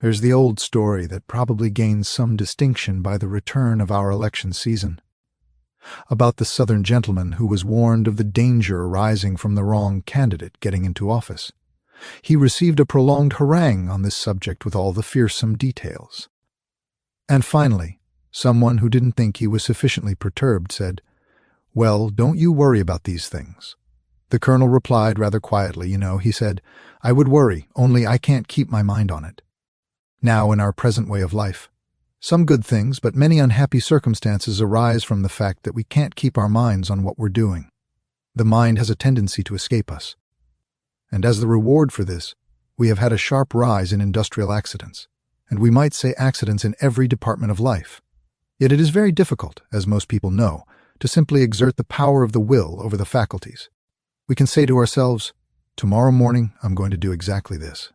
There's the old story that probably gains some distinction by the return of our election season, about the Southern gentleman who was warned of the danger arising from the wrong candidate getting into office. He received a prolonged harangue on this subject with all the fearsome details. And finally, someone who didn't think he was sufficiently perturbed said, "Well, don't you worry about these things." The colonel replied rather quietly, he said, "I would worry, only I can't keep my mind on it." Now, in our present way of life, some good things but many unhappy circumstances arise from the fact that we can't keep our minds on what we're doing. The mind has a tendency to escape us. And as the reward for this, we have had a sharp rise in industrial accidents, and we might say accidents in every department of life. Yet it is very difficult, as most people know, to simply exert the power of the will over the faculties. We can say to ourselves, "Tomorrow morning I'm going to do exactly this.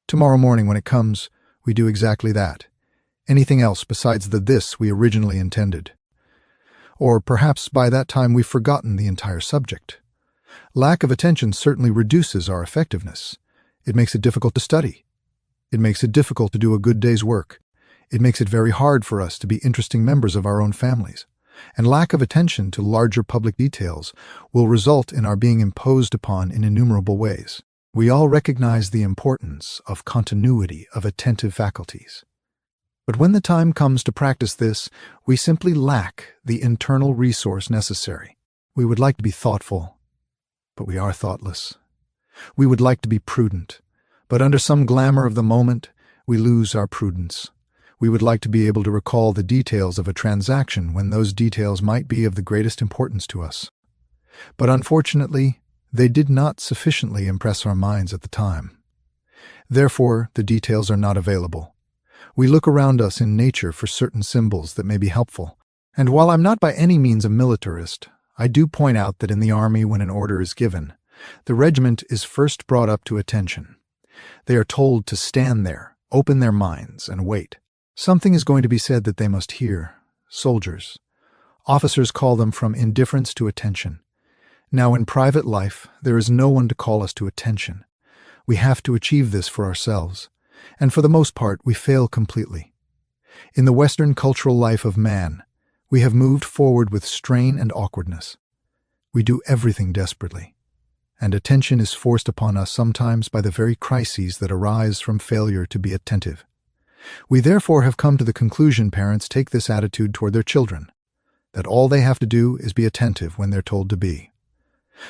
Tomorrow morning when it comes, we do exactly that. Anything else besides the this we originally intended." Or perhaps by that time we've forgotten the entire subject. Lack of attention certainly reduces our effectiveness. It makes it difficult to study. It makes it difficult to do a good day's work. It makes it very hard for us to be interesting members of our own families. And lack of attention to larger public details will result in our being imposed upon in innumerable ways. We all recognize the importance of continuity of attentive faculties. But when the time comes to practice this, we simply lack the internal resource necessary. We would like to be thoughtful, but we are thoughtless. We would like to be prudent, but under some glamour of the moment, we lose our prudence. We would like to be able to recall the details of a transaction when those details might be of the greatest importance to us. But unfortunately, they did not sufficiently impress our minds at the time. Therefore, the details are not available. We look around us in nature for certain symbols that may be helpful. And while I'm not by any means a militarist, I do point out that in the army, when an order is given, the regiment is first brought up to attention. They are told to stand there, open their minds, and wait. Something is going to be said that they must hear. Soldiers. Officers call them from indifference to attention. Now, in private life, there is no one to call us to attention. We have to achieve this for ourselves, and for the most part, we fail completely. In the Western cultural life of man, we have moved forward with strain and awkwardness. We do everything desperately, and attention is forced upon us sometimes by the very crises that arise from failure to be attentive. We therefore have come to the conclusion parents take this attitude toward their children, that all they have to do is be attentive when they're told to be.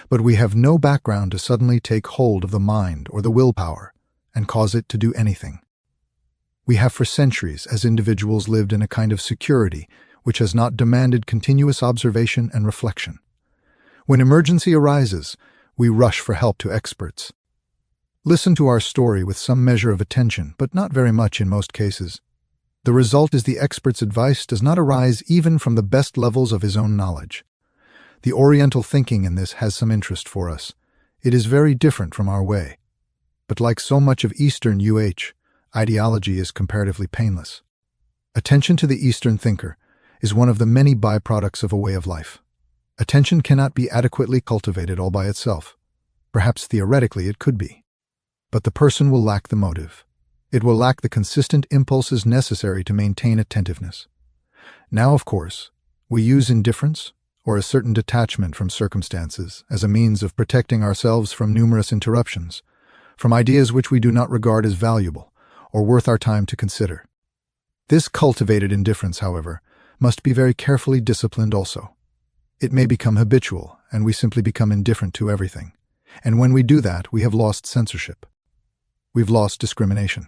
But we have no background to suddenly take hold of the mind or the willpower and cause it to do anything. We have for centuries as individuals lived in a kind of security which has not demanded continuous observation and reflection. When emergency arises, we rush for help to experts. Listen to our story with some measure of attention, but not very much in most cases. The result is the expert's advice does not arise even from the best levels of his own knowledge. The Oriental thinking in this has some interest for us. It is very different from our way. But like so much of Eastern ideology is comparatively painless. Attention to the Eastern thinker is one of the many byproducts of a way of life. Attention cannot be adequately cultivated all by itself. Perhaps theoretically it could be. But the person will lack the motive. It will lack the consistent impulses necessary to maintain attentiveness. Now, of course, we use indifference or a certain detachment from circumstances as a means of protecting ourselves from numerous interruptions, from ideas which we do not regard as valuable or worth our time to consider. This cultivated indifference, however, must be very carefully disciplined also. It may become habitual, and we simply become indifferent to everything. And when we do that, we have lost censorship. We've lost discrimination,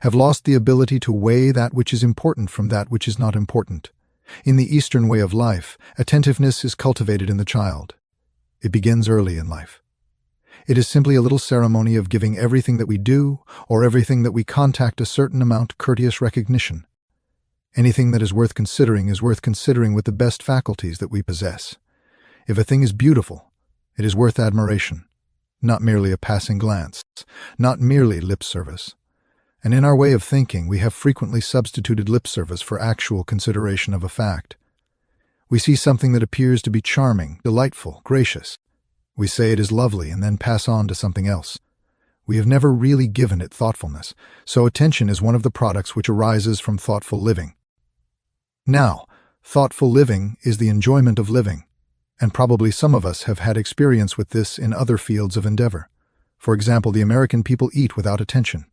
have lost the ability to weigh that which is important from that which is not important. In the Eastern way of life, attentiveness is cultivated in the child. It begins early in life. It is simply a little ceremony of giving everything that we do or everything that we contact a certain amount courteous recognition. Anything that is worth considering with the best faculties that we possess. If a thing is beautiful, it is worth admiration, not merely a passing glance, not merely lip service. And in our way of thinking, we have frequently substituted lip service for actual consideration of a fact. We see something that appears to be charming, delightful, gracious. We say it is lovely and then pass on to something else. We have never really given it thoughtfulness, so attention is one of the products which arises from thoughtful living. Now, thoughtful living is the enjoyment of living, and probably some of us have had experience with this in other fields of endeavor. For example, the American people eat without attention.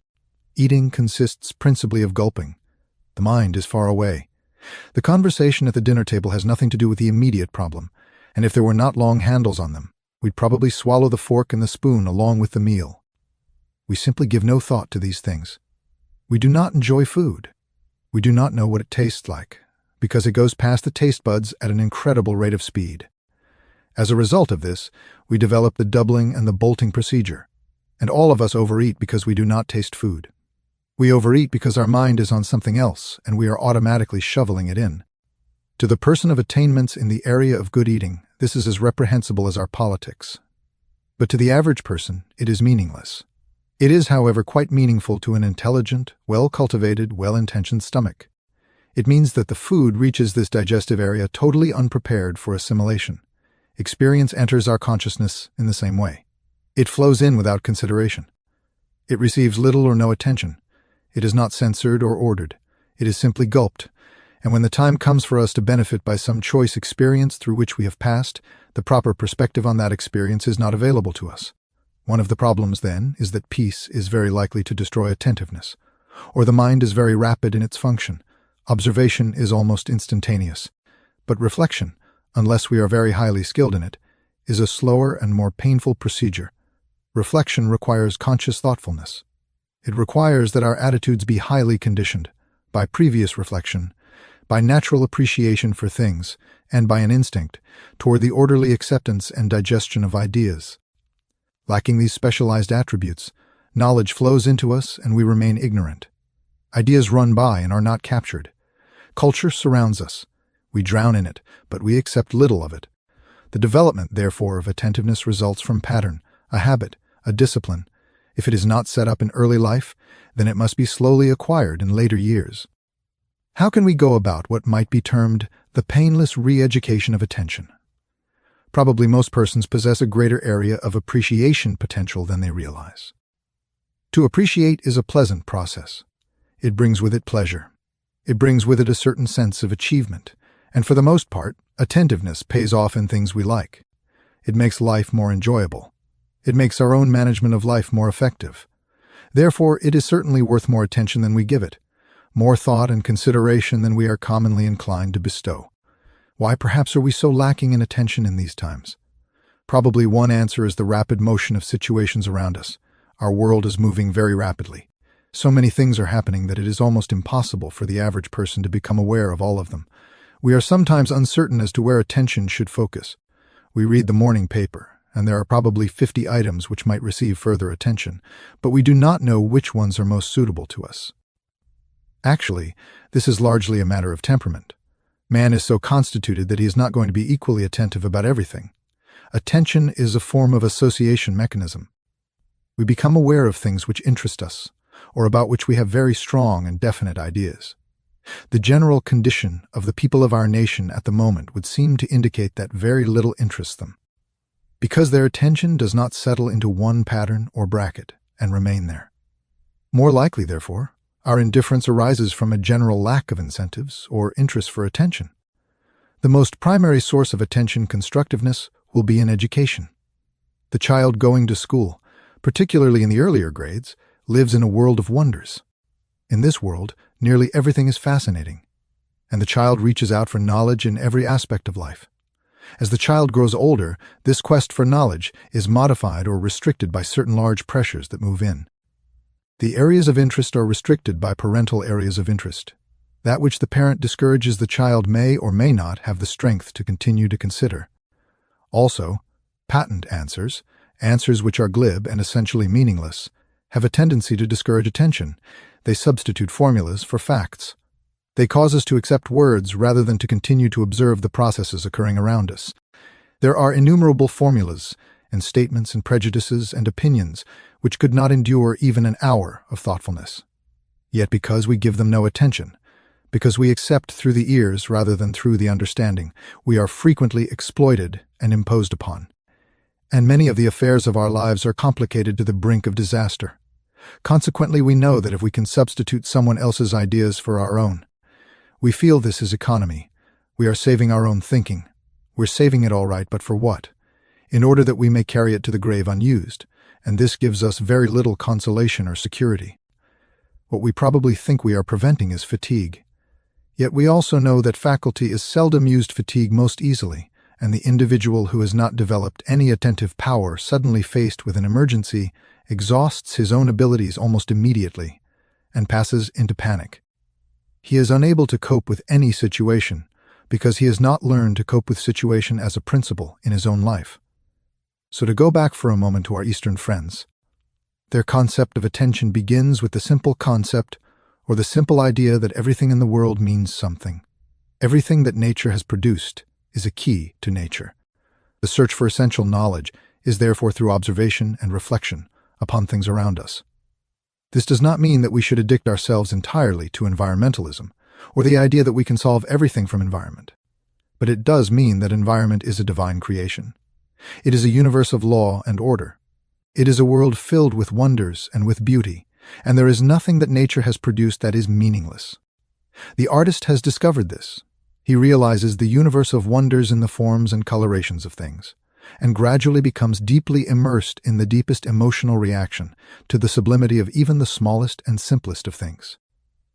Eating consists principally of gulping. The mind is far away. The conversation at the dinner table has nothing to do with the immediate problem, and if there were not long handles on them, we'd probably swallow the fork and the spoon along with the meal. We simply give no thought to these things. We do not enjoy food. We do not know what it tastes like, because it goes past the taste buds at an incredible rate of speed. As a result of this, we develop the doubling and the bolting procedure, and all of us overeat because we do not taste food. We overeat because our mind is on something else, and we are automatically shoveling it in. To the person of attainments in the area of good eating, this is as reprehensible as our politics. But to the average person, it is meaningless. It is, however, quite meaningful to an intelligent, well-cultivated, well-intentioned stomach. It means that the food reaches this digestive area totally unprepared for assimilation. Experience enters our consciousness in the same way. It flows in without consideration. It receives little or no attention. It is not censored or ordered. It is simply gulped. And when the time comes for us to benefit by some choice experience through which we have passed, the proper perspective on that experience is not available to us. One of the problems, then, is that peace is very likely to destroy attentiveness, or the mind is very rapid in its function. Observation is almost instantaneous. But reflection, unless we are very highly skilled in it, is a slower and more painful procedure. Reflection requires conscious thoughtfulness. It requires that our attitudes be highly conditioned by previous reflection, by natural appreciation for things, and by an instinct toward the orderly acceptance and digestion of ideas. Lacking these specialized attributes, knowledge flows into us and we remain ignorant. Ideas run by and are not captured. Culture surrounds us. We drown in it, but we accept little of it. The development, therefore, of attentiveness results from pattern, a habit, a discipline. If it is not set up in early life, then it must be slowly acquired in later years. How can we go about what might be termed the painless re-education of attention? Probably most persons possess a greater area of appreciation potential than they realize. To appreciate is a pleasant process. It brings with it pleasure. It brings with it a certain sense of achievement, and for the most part, attentiveness pays off in things we like. It makes life more enjoyable. It makes our own management of life more effective. Therefore, it is certainly worth more attention than we give it, more thought and consideration than we are commonly inclined to bestow. Why perhaps are we so lacking in attention in these times? Probably one answer is the rapid motion of situations around us. Our world is moving very rapidly. So many things are happening that it is almost impossible for the average person to become aware of all of them. We are sometimes uncertain as to where attention should focus. We read the morning paper, and there are probably 50 items which might receive further attention, but we do not know which ones are most suitable to us. Actually, this is largely a matter of temperament. Man is so constituted that he is not going to be equally attentive about everything. Attention is a form of association mechanism. We become aware of things which interest us, or about which we have very strong and definite ideas. The general condition of the people of our nation at the moment would seem to indicate that very little interests them, because their attention does not settle into one pattern or bracket and remain there. More likely, therefore, our indifference arises from a general lack of incentives or interest for attention. The most primary source of attention constructiveness will be in education. The child going to school, particularly in the earlier grades, lives in a world of wonders. In this world, nearly everything is fascinating, and the child reaches out for knowledge in every aspect of life. As the child grows older, this quest for knowledge is modified or restricted by certain large pressures that move in. The areas of interest are restricted by parental areas of interest. That which the parent discourages the child may or may not have the strength to continue to consider. Also, patent answers, answers which are glib and essentially meaningless, have a tendency to discourage attention. They substitute formulas for facts. They cause us to accept words rather than to continue to observe the processes occurring around us. There are innumerable formulas and statements and prejudices and opinions which could not endure even an hour of thoughtfulness. Yet because we give them no attention, because we accept through the ears rather than through the understanding, we are frequently exploited and imposed upon. And many of the affairs of our lives are complicated to the brink of disaster. Consequently, we know that if we can substitute someone else's ideas for our own, we feel this is economy. We are saving our own thinking. We're saving it all right, but for what? In order that we may carry it to the grave unused, and this gives us very little consolation or security. What we probably think we are preventing is fatigue. Yet we also know that faculty is seldom used fatigue most easily, and the individual who has not developed any attentive power suddenly faced with an emergency exhausts his own abilities almost immediately and passes into panic. He is unable to cope with any situation because he has not learned to cope with situation as a principle in his own life. So to go back for a moment to our Eastern friends, their concept of attention begins with the simple concept or the simple idea that everything in the world means something. Everything that nature has produced is a key to nature. The search for essential knowledge is therefore through observation and reflection upon things around us. This does not mean that we should addict ourselves entirely to environmentalism or the idea that we can solve everything from environment. But it does mean that environment is a divine creation. It is a universe of law and order. It is a world filled with wonders and with beauty, and there is nothing that nature has produced that is meaningless. The artist has discovered this. He realizes the universe of wonders in the forms and colorations of things, and gradually becomes deeply immersed in the deepest emotional reaction to the sublimity of even the smallest and simplest of things.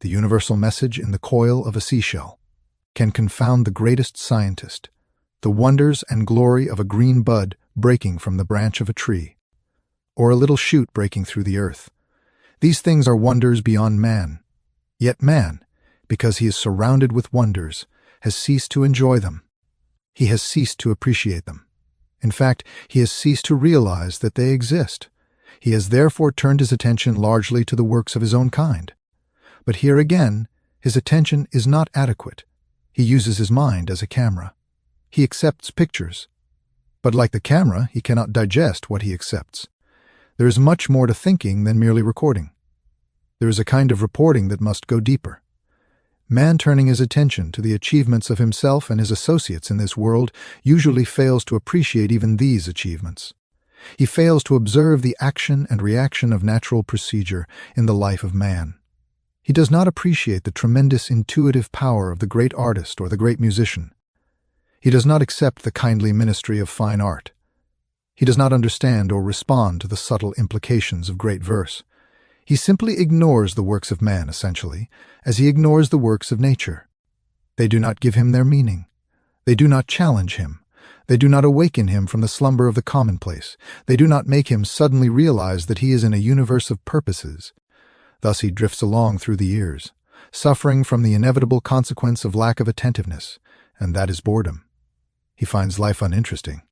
The universal message in the coil of a seashell can confound the greatest scientist, the wonders and glory of a green bud breaking from the branch of a tree, or a little shoot breaking through the earth. These things are wonders beyond man. Yet man, because he is surrounded with wonders, has ceased to enjoy them. He has ceased to appreciate them. In fact, he has ceased to realize that they exist. He has therefore turned his attention largely to the works of his own kind. But here again, his attention is not adequate. He uses his mind as a camera. He accepts pictures. But like the camera, he cannot digest what he accepts. There is much more to thinking than merely recording. There is a kind of reporting that must go deeper. Man turning his attention to the achievements of himself and his associates in this world usually fails to appreciate even these achievements. He fails to observe the action and reaction of natural procedure in the life of man. He does not appreciate the tremendous intuitive power of the great artist or the great musician. He does not accept the kindly ministry of fine art. He does not understand or respond to the subtle implications of great verse. He simply ignores the works of man, essentially, as he ignores the works of nature. They do not give him their meaning. They do not challenge him. They do not awaken him from the slumber of the commonplace. They do not make him suddenly realize that he is in a universe of purposes. Thus he drifts along through the years, suffering from the inevitable consequence of lack of attentiveness, and that is boredom. He finds life uninteresting.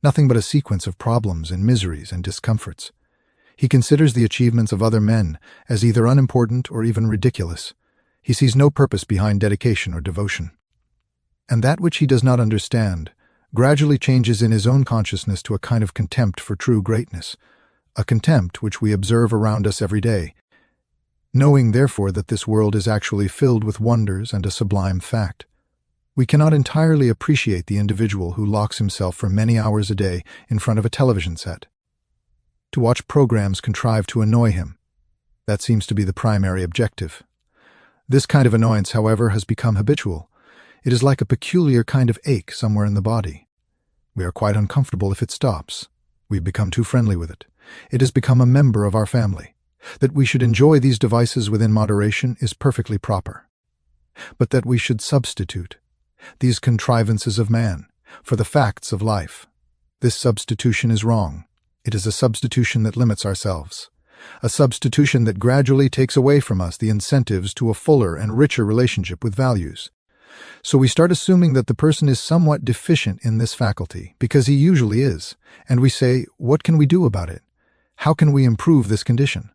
Nothing but a sequence of problems and miseries and discomforts. He considers the achievements of other men as either unimportant or even ridiculous. He sees no purpose behind dedication or devotion. And that which he does not understand gradually changes in his own consciousness to a kind of contempt for true greatness, a contempt which we observe around us every day, knowing therefore that this world is actually filled with wonders and a sublime fact. We cannot entirely appreciate the individual who locks himself for many hours a day in front of a television set, to watch programs contrived to annoy him. That seems to be the primary objective. This kind of annoyance, however, has become habitual. It is like a peculiar kind of ache somewhere in the body. We are quite uncomfortable if it stops. We've become too friendly with it. It has become a member of our family. That we should enjoy these devices within moderation is perfectly proper. But that we should substitute these contrivances of man for the facts of life, this substitution is wrong. It is a substitution that limits ourselves, a substitution that gradually takes away from us the incentives to a fuller and richer relationship with values. So we start assuming that the person is somewhat deficient in this faculty, because he usually is, and we say, what can we do about it? How can we improve this condition?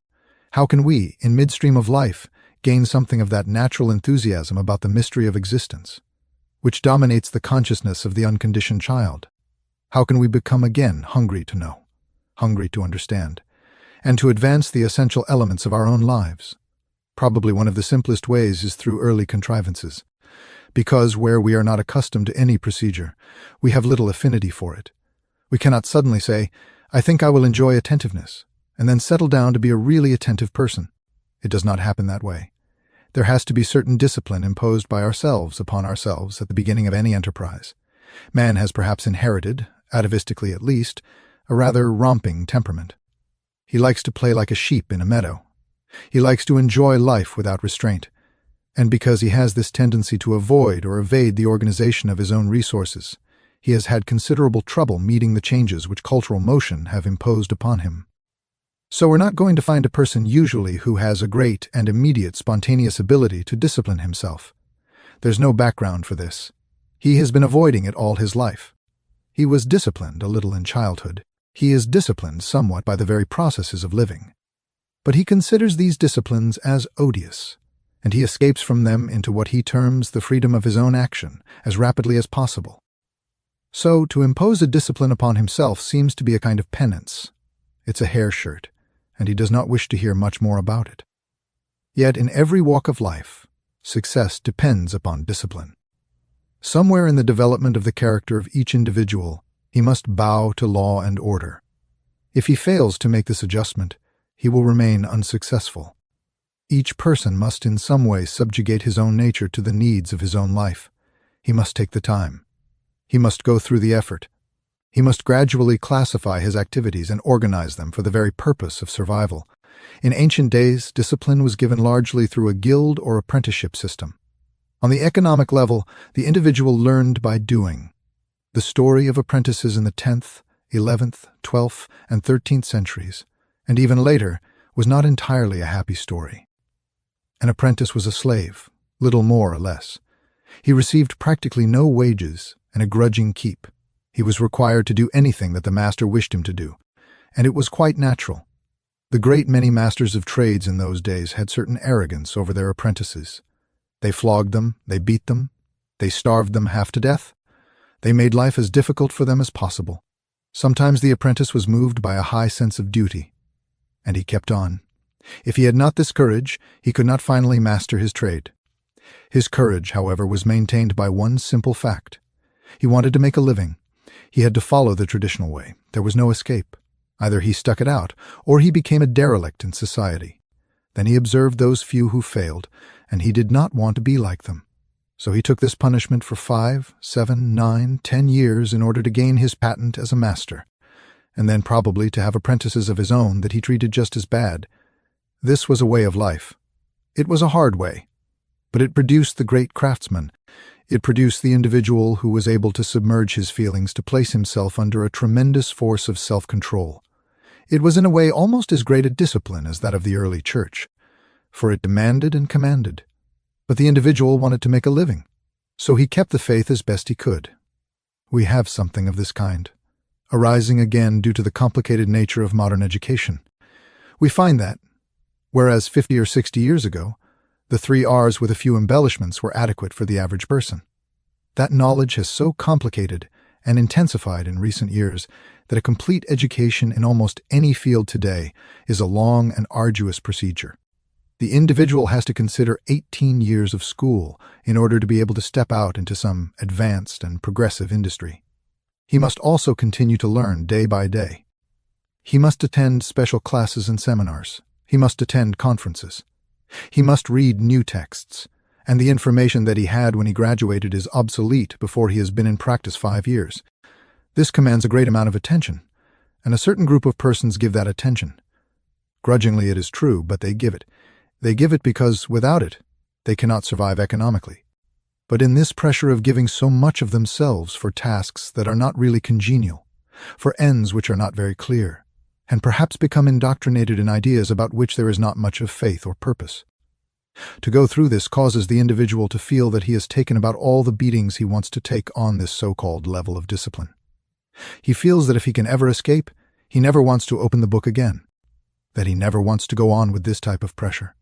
How can we, in midstream of life, gain something of that natural enthusiasm about the mystery of existence, which dominates the consciousness of the unconditioned child? How can we become again hungry to know, hungry to understand, and to advance the essential elements of our own lives? Probably one of the simplest ways is through early contrivances, because where we are not accustomed to any procedure, we have little affinity for it. We cannot suddenly say, "I think I will enjoy attentiveness," and then settle down to be a really attentive person. It does not happen that way. There has to be certain discipline imposed by ourselves upon ourselves at the beginning of any enterprise. Man has perhaps inherited, atavistically at least, a rather romping temperament. He likes to play like a sheep in a meadow. He likes to enjoy life without restraint. And because he has this tendency to avoid or evade the organization of his own resources, he has had considerable trouble meeting the changes which cultural motion have imposed upon him. So we're not going to find a person usually who has a great and immediate spontaneous ability to discipline himself. There's no background for this. He has been avoiding it all his life. He was disciplined a little in childhood. He is disciplined somewhat by the very processes of living. But he considers these disciplines as odious, and he escapes from them into what he terms the freedom of his own action as rapidly as possible. So, to impose a discipline upon himself seems to be a kind of penance. It's a hair shirt, and he does not wish to hear much more about it. Yet in every walk of life, success depends upon discipline. Somewhere in the development of the character of each individual, he must bow to law and order. If he fails to make this adjustment, he will remain unsuccessful. Each person must in some way subjugate his own nature to the needs of his own life. He must take the time. He must go through the effort. He must gradually classify his activities and organize them for the very purpose of survival. In ancient days, discipline was given largely through a guild or apprenticeship system. On the economic level, the individual learned by doing. The story of apprentices in the 10th, 11th, 12th, and 13th centuries, and even later, was not entirely a happy story. An apprentice was a slave, little more or less. He received practically no wages and a grudging keep. He was required to do anything that the master wished him to do, and it was quite natural. The great many masters of trades in those days had certain arrogance over their apprentices. They flogged them, they beat them, they starved them half to death. They made life as difficult for them as possible. Sometimes the apprentice was moved by a high sense of duty, and he kept on. If he had not this courage, he could not finally master his trade. His courage, however, was maintained by one simple fact. He wanted to make a living. He had to follow the traditional way. There was no escape. Either he stuck it out, or he became a derelict in society. Then he observed those few who failed, and he did not want to be like them. So he took this punishment for 5, 7, 9, 10 years in order to gain his patent as a master, and then probably to have apprentices of his own that he treated just as bad. This was a way of life. It was a hard way, but it produced the great craftsman. It produced the individual who was able to submerge his feelings to place himself under a tremendous force of self-control. It was in a way almost as great a discipline as that of the early church, for it demanded and commanded. But the individual wanted to make a living, so he kept the faith as best he could. We have something of this kind, arising again due to the complicated nature of modern education. We find that, whereas 50 or 60 years ago, the 3 R's with a few embellishments were adequate for the average person, that knowledge has so complicated and intensified in recent years that a complete education in almost any field today is a long and arduous procedure. The individual has to consider 18 years of school in order to be able to step out into some advanced and progressive industry. He must also continue to learn day by day. He must attend special classes and seminars. He must attend conferences. He must read new texts, and the information that he had when he graduated is obsolete before he has been in practice 5 years. This commands a great amount of attention, and a certain group of persons give that attention. Grudgingly, it is true, but they give it. They give it because, without it, they cannot survive economically. But in this pressure of giving so much of themselves for tasks that are not really congenial, for ends which are not very clear, and perhaps become indoctrinated in ideas about which there is not much of faith or purpose. To go through this causes the individual to feel that he has taken about all the beatings he wants to take on this so-called level of discipline. He feels that if he can ever escape, he never wants to open the book again, that he never wants to go on with this type of pressure.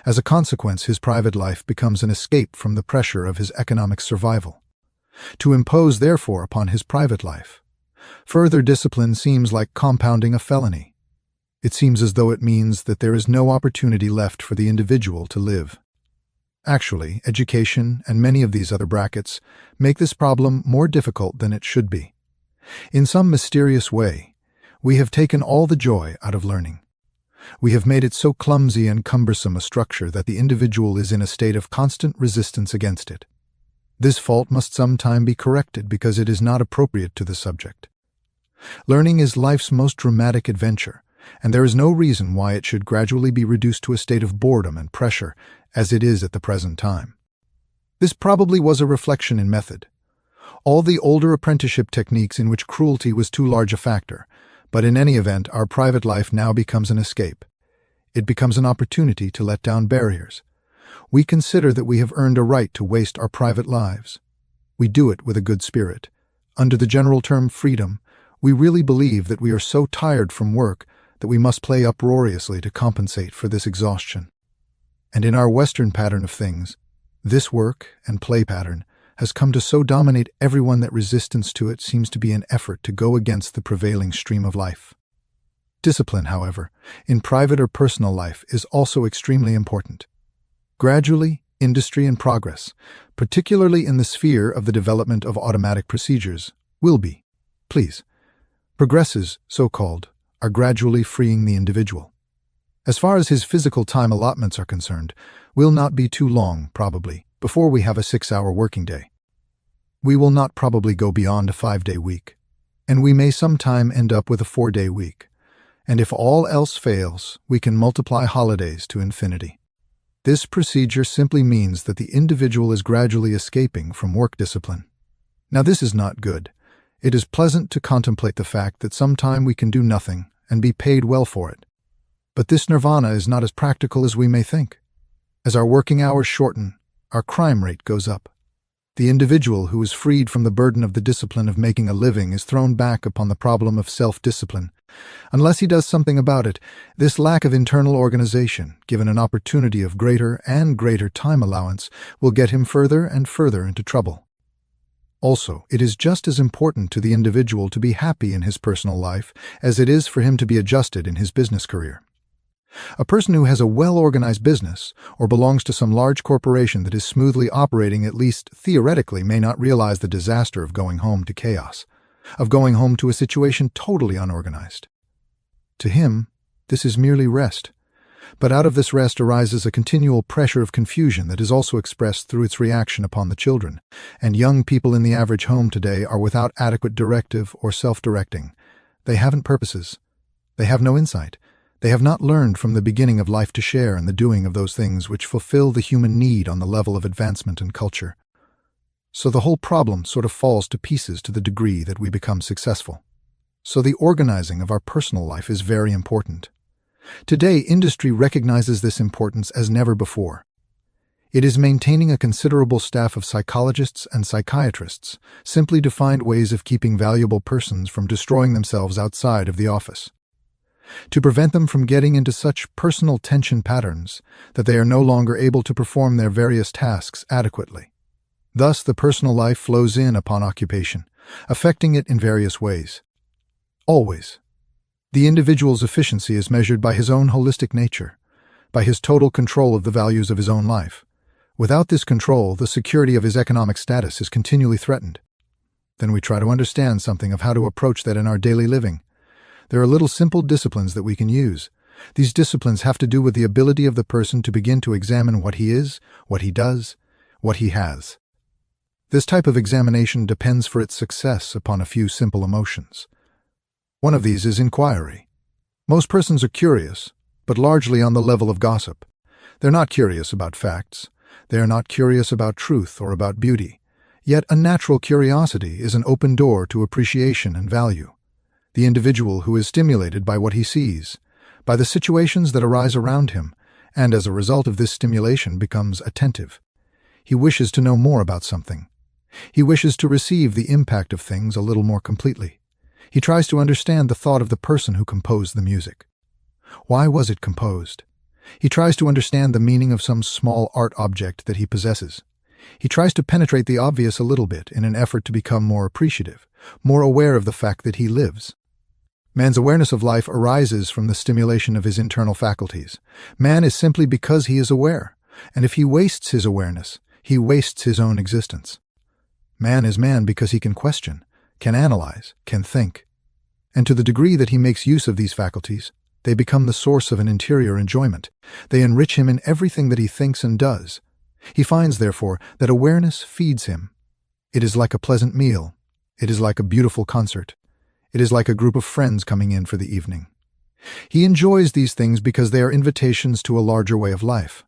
As a consequence, his private life becomes an escape from the pressure of his economic survival. To impose, therefore, upon his private life further discipline seems like compounding a felony. It seems as though it means that there is no opportunity left for the individual to live. Actually, education and many of these other brackets make this problem more difficult than it should be. In some mysterious way, we have taken all the joy out of learning. We have made it so clumsy and cumbersome a structure that the individual is in a state of constant resistance against it. This fault must sometime be corrected because it is not appropriate to the subject. Learning is life's most dramatic adventure, and there is no reason why it should gradually be reduced to a state of boredom and pressure as it is at the present time. This probably was a reflection in method. All the older apprenticeship techniques in which cruelty was too large a factor, but in any event our private life now becomes an escape. It becomes an opportunity to let down barriers. We consider that we have earned a right to waste our private lives. We do it with a good spirit. Under the general term freedom, we really believe that we are so tired from work that we must play uproariously to compensate for this exhaustion. And in our Western pattern of things, this work and play pattern has come to so dominate everyone that resistance to it seems to be an effort to go against the prevailing stream of life. Discipline, however, in private or personal life is also extremely important. Gradually, industry and progress, particularly in the sphere of the development of automatic procedures, progresses, so-called, are gradually freeing the individual. As far as his physical time allotments are concerned, will not be too long, probably, before we have a 6-hour working day. We will not probably go beyond a 5-day week, and we may sometime end up with a 4-day week. And if all else fails, we can multiply holidays to infinity. This procedure simply means that the individual is gradually escaping from work discipline. Now this is not good. It is pleasant to contemplate the fact that sometime we can do nothing and be paid well for it. But this nirvana is not as practical as we may think. As our working hours shorten, our crime rate goes up. The individual who is freed from the burden of the discipline of making a living is thrown back upon the problem of self-discipline. Unless he does something about it, this lack of internal organization, given an opportunity of greater and greater time allowance, will get him further and further into trouble. Also, it is just as important to the individual to be happy in his personal life as it is for him to be adjusted in his business career. A person who has a well-organized business or belongs to some large corporation that is smoothly operating, at least theoretically, may not realize the disaster of going home to chaos, of going home to a situation totally unorganized. To him, this is merely rest. But out of this rest arises a continual pressure of confusion that is also expressed through its reaction upon the children, and young people in the average home today are without adequate directive or self-directing. They haven't purposes. They have no insight. They have not learned from the beginning of life to share in the doing of those things which fulfill the human need on the level of advancement and culture. So the whole problem sort of falls to pieces to the degree that we become successful. So the organizing of our personal life is very important. Today, industry recognizes this importance as never before. It is maintaining a considerable staff of psychologists and psychiatrists simply to find ways of keeping valuable persons from destroying themselves outside of the office, to prevent them from getting into such personal tension patterns that they are no longer able to perform their various tasks adequately. Thus, the personal life flows in upon occupation, affecting it in various ways. Always. The individual's efficiency is measured by his own holistic nature, by his total control of the values of his own life. Without this control, the security of his economic status is continually threatened. Then we try to understand something of how to approach that in our daily living. There are little simple disciplines that we can use. These disciplines have to do with the ability of the person to begin to examine what he is, what he does, what he has. This type of examination depends for its success upon a few simple emotions. One of these is inquiry. Most persons are curious, but largely on the level of gossip. They're not curious about facts. They are not curious about truth or about beauty. Yet a natural curiosity is an open door to appreciation and value. The individual who is stimulated by what he sees, by the situations that arise around him, and as a result of this stimulation becomes attentive. He wishes to know more about something. He wishes to receive the impact of things a little more completely. He tries to understand the thought of the person who composed the music. Why was it composed? He tries to understand the meaning of some small art object that he possesses. He tries to penetrate the obvious a little bit in an effort to become more appreciative, more aware of the fact that he lives. Man's awareness of life arises from the stimulation of his internal faculties. Man is simply because he is aware, and if he wastes his awareness, he wastes his own existence. Man is man because he can question, can analyze, can think. And to the degree that he makes use of these faculties, they become the source of an interior enjoyment. They enrich him in everything that he thinks and does. He finds, therefore, that awareness feeds him. It is like a pleasant meal. It is like a beautiful concert. It is like a group of friends coming in for the evening. He enjoys these things because they are invitations to a larger way of life.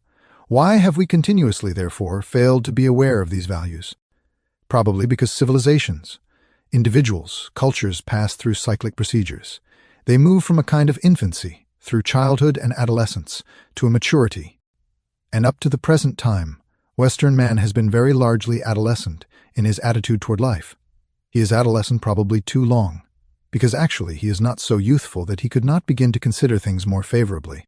Why have we continuously, therefore, failed to be aware of these values? Probably because civilizations, individuals, cultures pass through cyclic procedures. They move from a kind of infancy, through childhood and adolescence, to a maturity. And up to the present time, Western man has been very largely adolescent in his attitude toward life. He is adolescent probably too long, because actually he is not so youthful that he could not begin to consider things more favorably.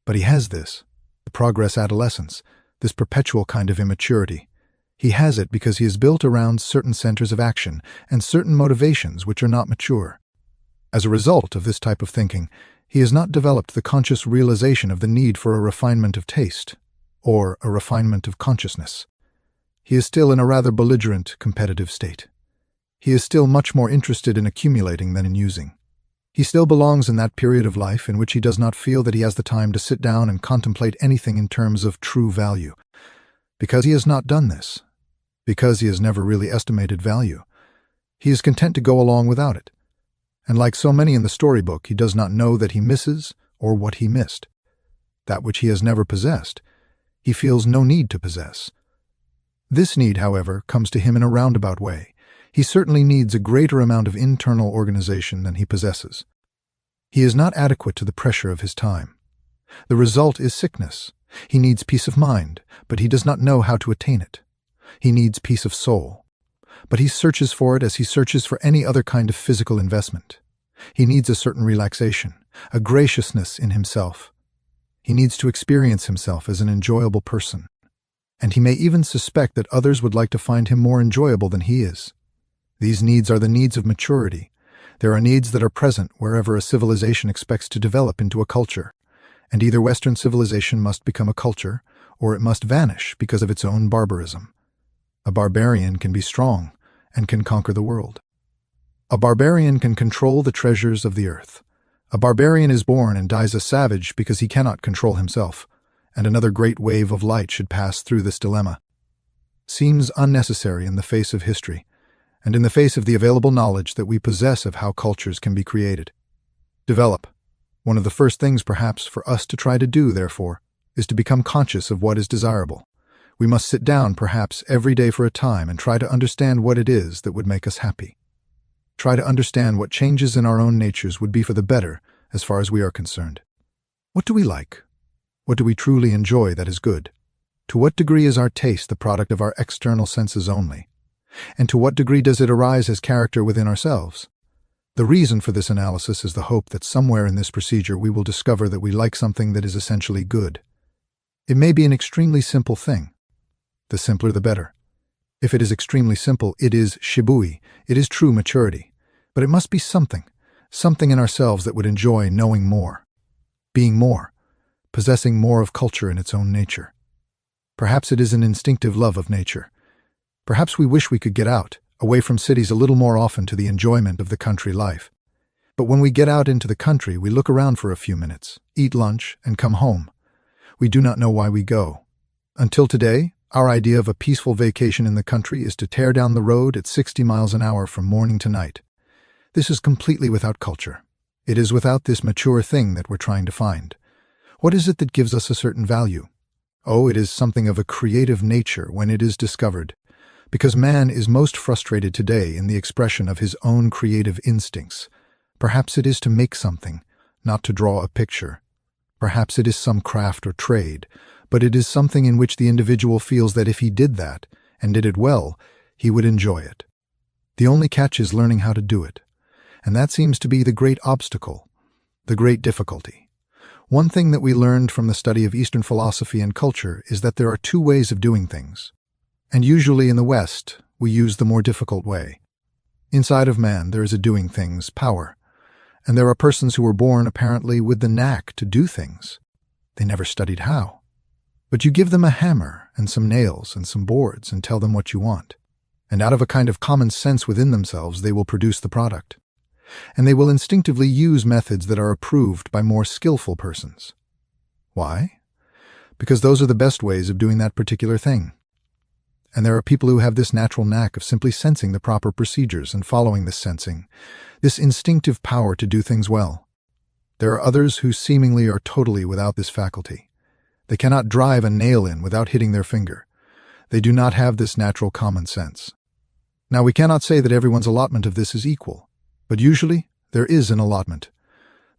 But he has this, the progress adolescence, this perpetual kind of immaturity. He has it because he is built around certain centers of action and certain motivations which are not mature. As a result of this type of thinking, he has not developed the conscious realization of the need for a refinement of taste, or a refinement of consciousness. He is still in a rather belligerent, competitive state. He is still much more interested in accumulating than in using. He still belongs in that period of life in which he does not feel that he has the time to sit down and contemplate anything in terms of true value. Because he has not done this, because he has never really estimated value, he is content to go along without it. And like so many in the storybook, he does not know that he misses or what he missed. That which he has never possessed, he feels no need to possess. This need, however, comes to him in a roundabout way. He certainly needs a greater amount of internal organization than he possesses. He is not adequate to the pressure of his time. The result is sickness. He needs peace of mind, but he does not know how to attain it. He needs peace of soul, but he searches for it as he searches for any other kind of physical investment. He needs a certain relaxation, a graciousness in himself. He needs to experience himself as an enjoyable person, and he may even suspect that others would like to find him more enjoyable than he is. These needs are the needs of maturity. There are needs that are present wherever a civilization expects to develop into a culture, and either Western civilization must become a culture, or it must vanish because of its own barbarism. A barbarian can be strong and can conquer the world. A barbarian can control the treasures of the earth. A barbarian is born and dies a savage because he cannot control himself, and another great wave of light should pass through this dilemma. Seems unnecessary in the face of history, and in the face of the available knowledge that we possess of how cultures can be created. Develop. One of the first things, perhaps, for us to try to do, therefore, is to become conscious of what is desirable. We must sit down, perhaps, every day for a time and try to understand what it is that would make us happy. Try to understand what changes in our own natures would be for the better, as far as we are concerned. What do we like? What do we truly enjoy that is good? To what degree is our taste the product of our external senses only? And to what degree does it arise as character within ourselves? The reason for this analysis is the hope that somewhere in this procedure we will discover that we like something that is essentially good. It may be an extremely simple thing. The simpler the better. If it is extremely simple, it is shibui, it is true maturity. But it must be something in ourselves that would enjoy knowing more, being more, possessing more of culture in its own nature. Perhaps it is an instinctive love of nature. Perhaps we wish we could get out, away from cities a little more often to the enjoyment of the country life. But when we get out into the country, we look around for a few minutes, eat lunch, and come home. We do not know why we go. Until today, our idea of a peaceful vacation in the country is to tear down the road at 60 miles an hour from morning to night. This is completely without culture. It is without this mature thing that we're trying to find. What is it that gives us a certain value? Oh, it is something of a creative nature when it is discovered. Because man is most frustrated today in the expression of his own creative instincts. Perhaps it is to make something, not to draw a picture. Perhaps it is some craft or trade, but it is something in which the individual feels that if he did that, and did it well, he would enjoy it. The only catch is learning how to do it, and that seems to be the great obstacle, the great difficulty. One thing that we learned from the study of Eastern philosophy and culture is that there are two ways of doing things. And usually in the West, we use the more difficult way. Inside of man, there is a doing things power, and there are persons who were born apparently with the knack to do things. They never studied how. But you give them a hammer and some nails and some boards and tell them what you want. and out of a kind of common sense within themselves they will produce the product. And they will instinctively use methods that are approved by more skillful persons. Why? Because those are the best ways of doing that particular thing. And there are people who have this natural knack of simply sensing the proper procedures and following this sensing, this instinctive power to do things well. There are others who seemingly are totally without this faculty. They cannot drive a nail in without hitting their finger. They do not have this natural common sense. Now, we cannot say that everyone's allotment of this is equal, but usually there is an allotment.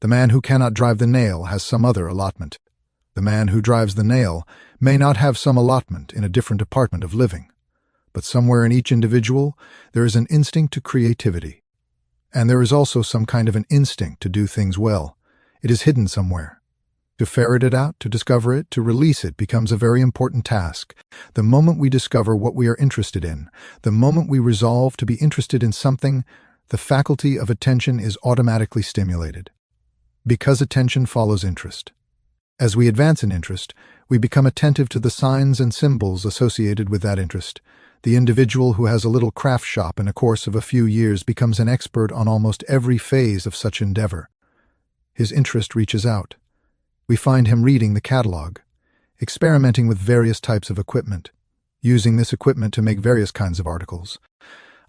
The man who cannot drive the nail has some other allotment. The man who drives the nail may not have some allotment in a different department of living, but somewhere in each individual there is an instinct to creativity. And there is also some kind of an instinct to do things well. It is hidden somewhere. To ferret it out, to discover it, to release it becomes a very important task. The moment we discover what we are interested in, the moment we resolve to be interested in something, the faculty of attention is automatically stimulated. Because attention follows interest. As we advance in interest, we become attentive to the signs and symbols associated with that interest. The individual who has a little craft shop in a course of a few years becomes an expert on almost every phase of such endeavor. His interest reaches out. We find him reading the catalog, experimenting with various types of equipment, using this equipment to make various kinds of articles.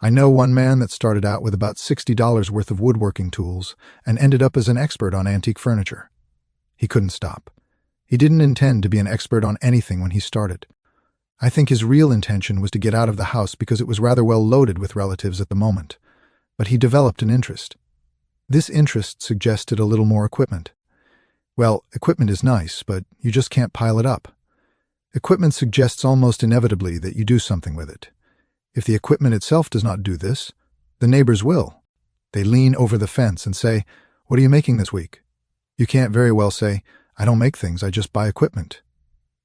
I know one man that started out with about $60 worth of woodworking tools and ended up as an expert on antique furniture. He couldn't stop. He didn't intend to be an expert on anything when he started. I think his real intention was to get out of the house because it was rather well loaded with relatives at the moment. But he developed an interest. This interest suggested a little more equipment. Well, equipment is nice, but you just can't pile it up. Equipment suggests almost inevitably that you do something with it. If the equipment itself does not do this, the neighbors will. They lean over the fence and say, "What are you making this week?" You can't very well say, "I don't make things, I just buy equipment."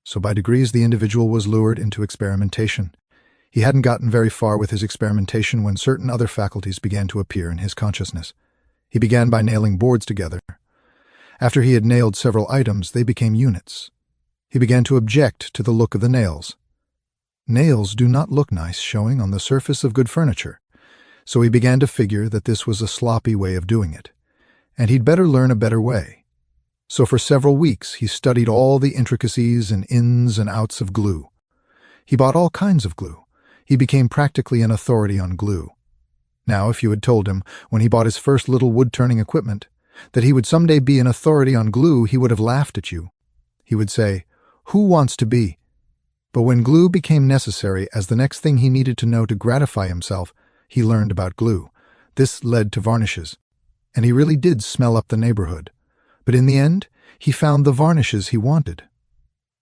So by degrees the individual was lured into experimentation. He hadn't gotten very far with his experimentation when certain other faculties began to appear in his consciousness. He began by nailing boards together. After he had nailed several items, they became units. He began to object to the look of the nails. Nails do not look nice showing on the surface of good furniture, so he began to figure that this was a sloppy way of doing it, and he'd better learn a better way. So for several weeks he studied all the intricacies and ins and outs of glue. He bought all kinds of glue. He became practically an authority on glue. Now, if you had told him, when he bought his first little wood-turning equipment, that he would someday be an authority on glue, he would have laughed at you. He would say, "Who wants to be?" But when glue became necessary as the next thing he needed to know to gratify himself, he learned about glue. This led to varnishes, and he really did smell up the neighborhood. But in the end, he found the varnishes he wanted.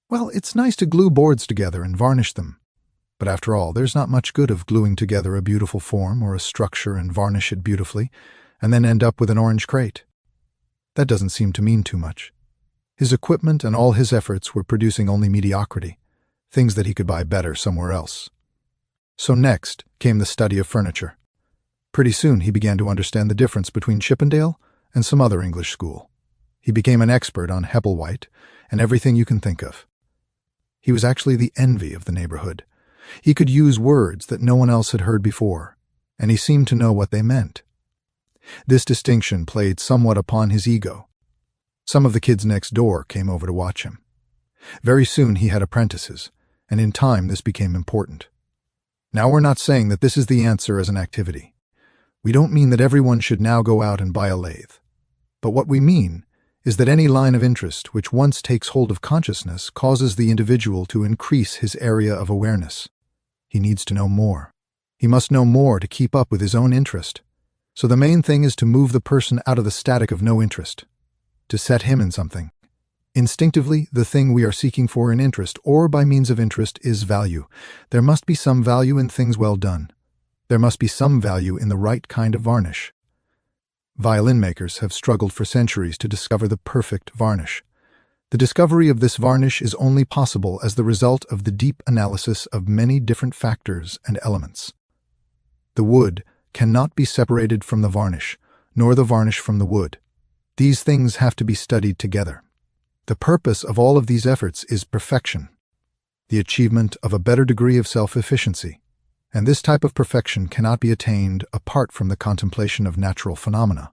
Well, it's nice to glue boards together and varnish them. But after all, there's not much good of gluing together a beautiful form or a structure and varnish it beautifully, and then end up with an orange crate. That doesn't seem to mean too much. His equipment and all his efforts were producing only mediocrity, things that he could buy better somewhere else. So next came the study of furniture. Pretty soon he began to understand the difference between Chippendale and some other English school. He became an expert on Hebblewhite and everything you can think of. He was actually the envy of the neighborhood. He could use words that no one else had heard before, and he seemed to know what they meant. This distinction played somewhat upon his ego. Some of the kids next door came over to watch him. Very soon he had apprentices, and in time this became important. Now we're not saying that this is the answer as an activity. We don't mean that everyone should now go out and buy a lathe. But what we mean is that any line of interest which once takes hold of consciousness causes the individual to increase his area of awareness. He needs to know more. He must know more to keep up with his own interest. So the main thing is to move the person out of the static of no interest, to set him in something. Instinctively, the thing we are seeking for in interest or by means of interest is value. There must be some value in things well done. There must be some value in the right kind of varnish. Violin makers have struggled for centuries to discover the perfect varnish. The discovery of this varnish is only possible as the result of the deep analysis of many different factors and elements. The wood cannot be separated from the varnish, nor the varnish from the wood. These things have to be studied together. The purpose of all of these efforts is perfection, the achievement of a better degree of self-efficiency. And this type of perfection cannot be attained apart from the contemplation of natural phenomena.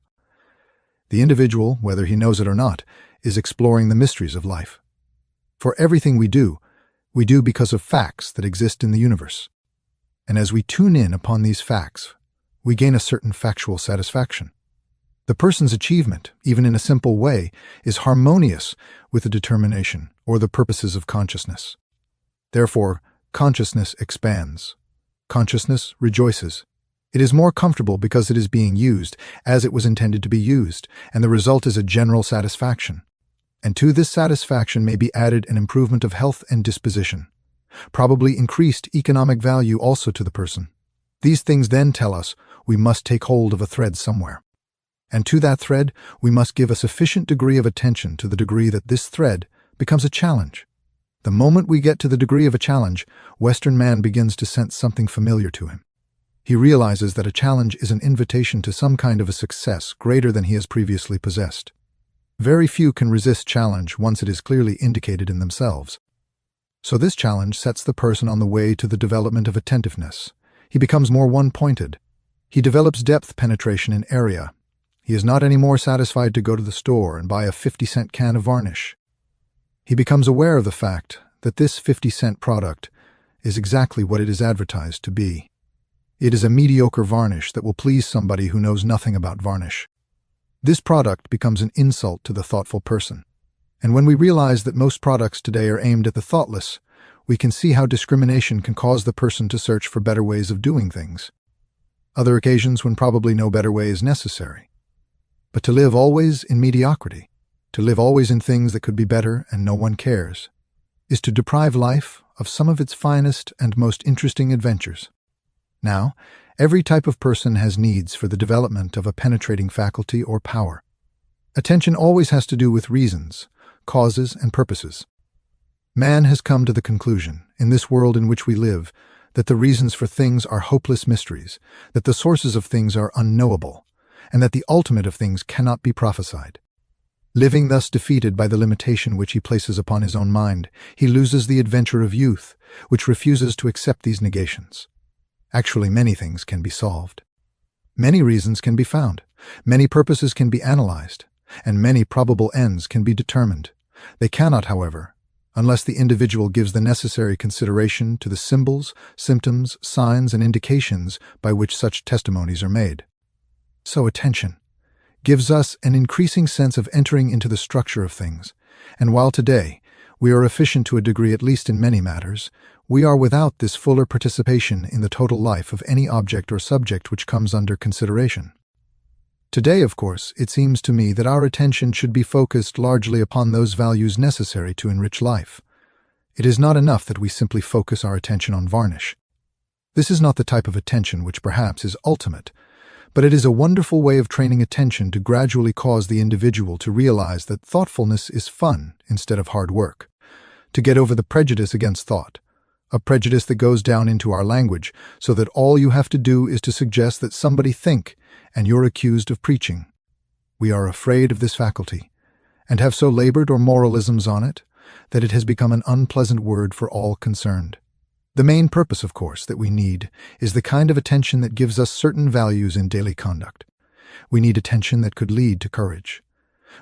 The individual, whether he knows it or not, is exploring the mysteries of life. For everything we do because of facts that exist in the universe. And as we tune in upon these facts, we gain a certain factual satisfaction. The person's achievement, even in a simple way, is harmonious with the determination or the purposes of consciousness. Therefore, consciousness expands. Consciousness rejoices. It is more comfortable because it is being used as it was intended to be used, and the result is a general satisfaction. And to this satisfaction may be added an improvement of health and disposition, probably increased economic value also to the person. These things then tell us we must take hold of a thread somewhere. And to that thread, we must give a sufficient degree of attention to the degree that this thread becomes a challenge. The moment we get to the degree of a challenge, Western man begins to sense something familiar to him. He realizes that a challenge is an invitation to some kind of a success greater than he has previously possessed. Very few can resist challenge once it is clearly indicated in themselves. So this challenge sets the person on the way to the development of attentiveness. He becomes more one-pointed. He develops depth penetration in area. He is not anymore satisfied to go to the store and buy a 50-cent can of varnish. He becomes aware of the fact that this 50-cent product is exactly what it is advertised to be. It is a mediocre varnish that will please somebody who knows nothing about varnish. This product becomes an insult to the thoughtful person. And when we realize that most products today are aimed at the thoughtless, we can see how discrimination can cause the person to search for better ways of doing things. Other occasions when probably no better way is necessary. But to live always in mediocrity, to live always in things that could be better and no one cares, is to deprive life of some of its finest and most interesting adventures. Now, every type of person has needs for the development of a penetrating faculty or power. Attention always has to do with reasons, causes, and purposes. Man has come to the conclusion, in this world in which we live, that the reasons for things are hopeless mysteries, that the sources of things are unknowable, and that the ultimate of things cannot be prophesied. Living thus defeated by the limitation which he places upon his own mind, he loses the adventure of youth, which refuses to accept these negations. Actually, many things can be solved. Many reasons can be found, many purposes can be analyzed, and many probable ends can be determined. They cannot, however, unless the individual gives the necessary consideration to the symbols, symptoms, signs, and indications by which such testimonies are made. So attention gives us an increasing sense of entering into the structure of things, and while today we are efficient to a degree at least in many matters, we are without this fuller participation in the total life of any object or subject which comes under consideration. Today, of course, it seems to me that our attention should be focused largely upon those values necessary to enrich life. It is not enough that we simply focus our attention on varnish. This is not the type of attention which perhaps is ultimate, but it is a wonderful way of training attention to gradually cause the individual to realize that thoughtfulness is fun instead of hard work, to get over the prejudice against thought, a prejudice that goes down into our language, so that all you have to do is to suggest that somebody think, and you're accused of preaching. We are afraid of this faculty, and have so labored or moralisms on it, that it has become an unpleasant word for all concerned. The main purpose, of course, that we need is the kind of attention that gives us certain values in daily conduct. We need attention that could lead to courage.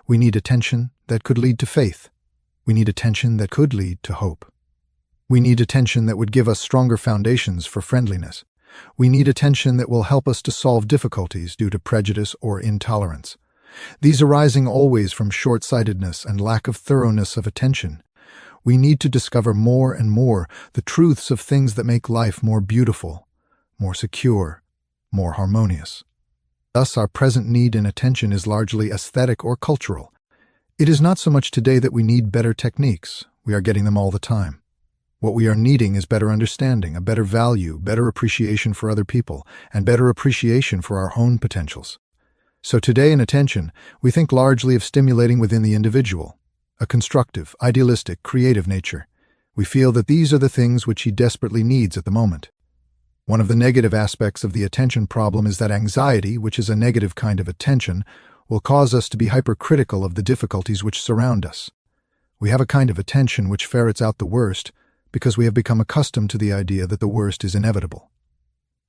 We need attention that could lead to faith. We need attention that could lead to hope. We need attention that would give us stronger foundations for friendliness. We need attention that will help us to solve difficulties due to prejudice or intolerance. These arising always from short-sightedness and lack of thoroughness of attention. We need to discover more and more the truths of things that make life more beautiful, more secure, more harmonious. Thus, our present need in attention is largely aesthetic or cultural. It is not so much today that we need better techniques. We are getting them all the time. What we are needing is better understanding, a better value, better appreciation for other people, and better appreciation for our own potentials. So today in attention, we think largely of stimulating within the individual, a constructive, idealistic, creative nature. We feel that these are the things which he desperately needs at the moment. One of the negative aspects of the attention problem is that anxiety, which is a negative kind of attention, will cause us to be hypercritical of the difficulties which surround us. We have a kind of attention which ferrets out the worst, because we have become accustomed to the idea that the worst is inevitable.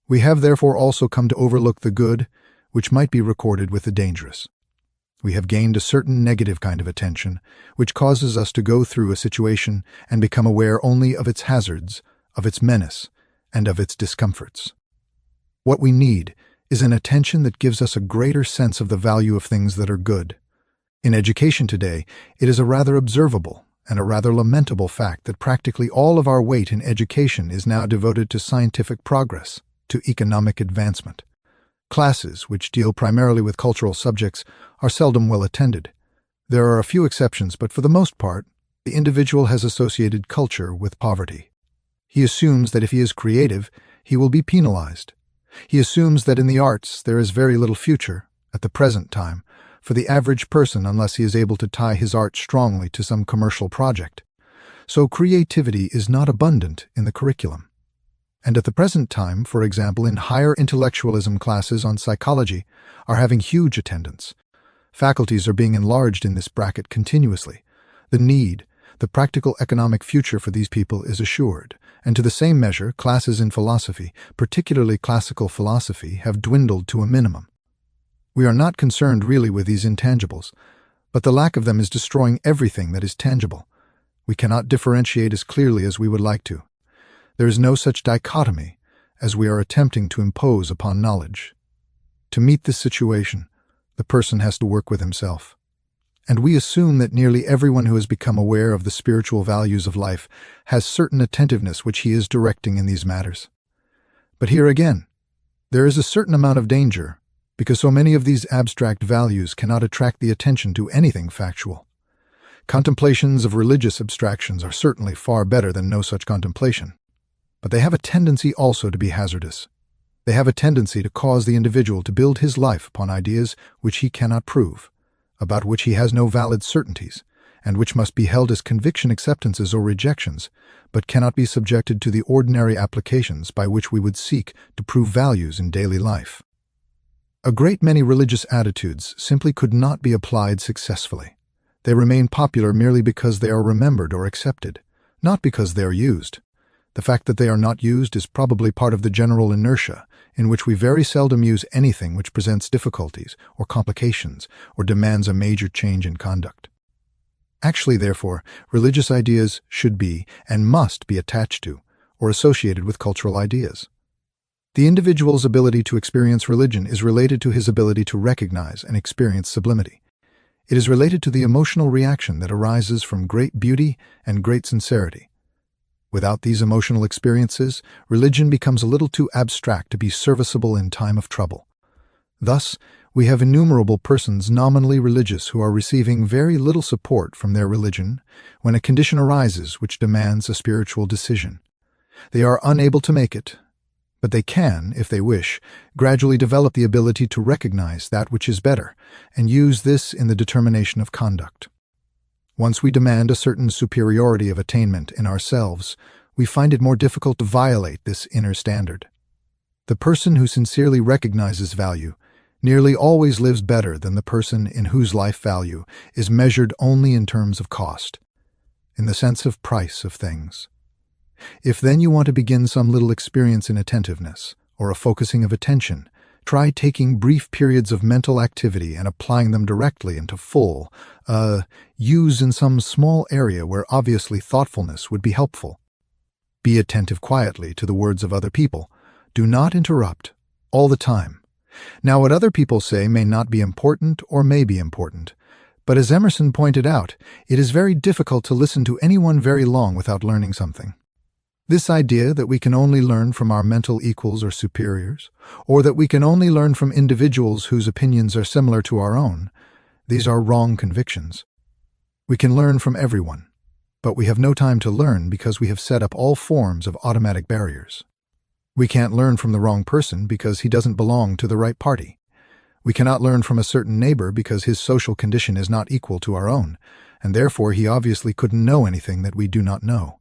We have therefore also come to overlook the good, which might be recorded with the dangerous. We have gained a certain negative kind of attention, which causes us to go through a situation and become aware only of its hazards, of its menace, and of its discomforts. What we need is an attention that gives us a greater sense of the value of things that are good. In education today, it is a rather observable and a rather lamentable fact that practically all of our weight in education is now devoted to scientific progress, to economic advancement. Classes, which deal primarily with cultural subjects, are seldom well attended. There are a few exceptions, but for the most part, the individual has associated culture with poverty. He assumes that if he is creative, he will be penalized. He assumes that in the arts there is very little future, at the present time, for the average person unless he is able to tie his art strongly to some commercial project. So creativity is not abundant in the curriculum. And at the present time, for example, in higher intellectualism classes on psychology are having huge attendance. Faculties are being enlarged in this bracket continuously. The practical economic future for these people is assured, and to the same measure, classes in philosophy, particularly classical philosophy, have dwindled to a minimum. We are not concerned really with these intangibles, but the lack of them is destroying everything that is tangible. We cannot differentiate as clearly as we would like to. There is no such dichotomy as we are attempting to impose upon knowledge. To meet this situation, the person has to work with himself. And we assume that nearly everyone who has become aware of the spiritual values of life has certain attentiveness which he is directing in these matters. But here again, there is a certain amount of danger, because so many of these abstract values cannot attract the attention to anything factual. Contemplations of religious abstractions are certainly far better than no such contemplation. But they have a tendency also to be hazardous. They have a tendency to cause the individual to build his life upon ideas which he cannot prove, about which he has no valid certainties, and which must be held as conviction acceptances or rejections, but cannot be subjected to the ordinary applications by which we would seek to prove values in daily life. A great many religious attitudes simply could not be applied successfully. They remain popular merely because they are remembered or accepted, not because they are used. The fact that they are not used is probably part of the general inertia in which we very seldom use anything which presents difficulties or complications or demands a major change in conduct. Actually, therefore, religious ideas should be and must be attached to or associated with cultural ideas. The individual's ability to experience religion is related to his ability to recognize and experience sublimity. It is related to the emotional reaction that arises from great beauty and great sincerity. Without these emotional experiences, religion becomes a little too abstract to be serviceable in time of trouble. Thus, we have innumerable persons nominally religious who are receiving very little support from their religion when a condition arises which demands a spiritual decision. They are unable to make it, but they can, if they wish, gradually develop the ability to recognize that which is better and use this in the determination of conduct. Once we demand a certain superiority of attainment in ourselves, we find it more difficult to violate this inner standard. The person who sincerely recognizes value nearly always lives better than the person in whose life value is measured only in terms of cost, in the sense of price of things. If then you want to begin some little experience in attentiveness, or a focusing of attention, try taking brief periods of mental activity and applying them directly into full use in some small area where obviously thoughtfulness would be helpful. Be attentive quietly to the words of other people. Do not interrupt, all the time. Now, what other people say may not be important or may be important, but as Emerson pointed out, it is very difficult to listen to anyone very long without learning something. This idea that we can only learn from our mental equals or superiors, or that we can only learn from individuals whose opinions are similar to our own, these are wrong convictions. We can learn from everyone, but we have no time to learn because we have set up all forms of automatic barriers. We can't learn from the wrong person because he doesn't belong to the right party. We cannot learn from a certain neighbor because his social condition is not equal to our own, and therefore he obviously couldn't know anything that we do not know.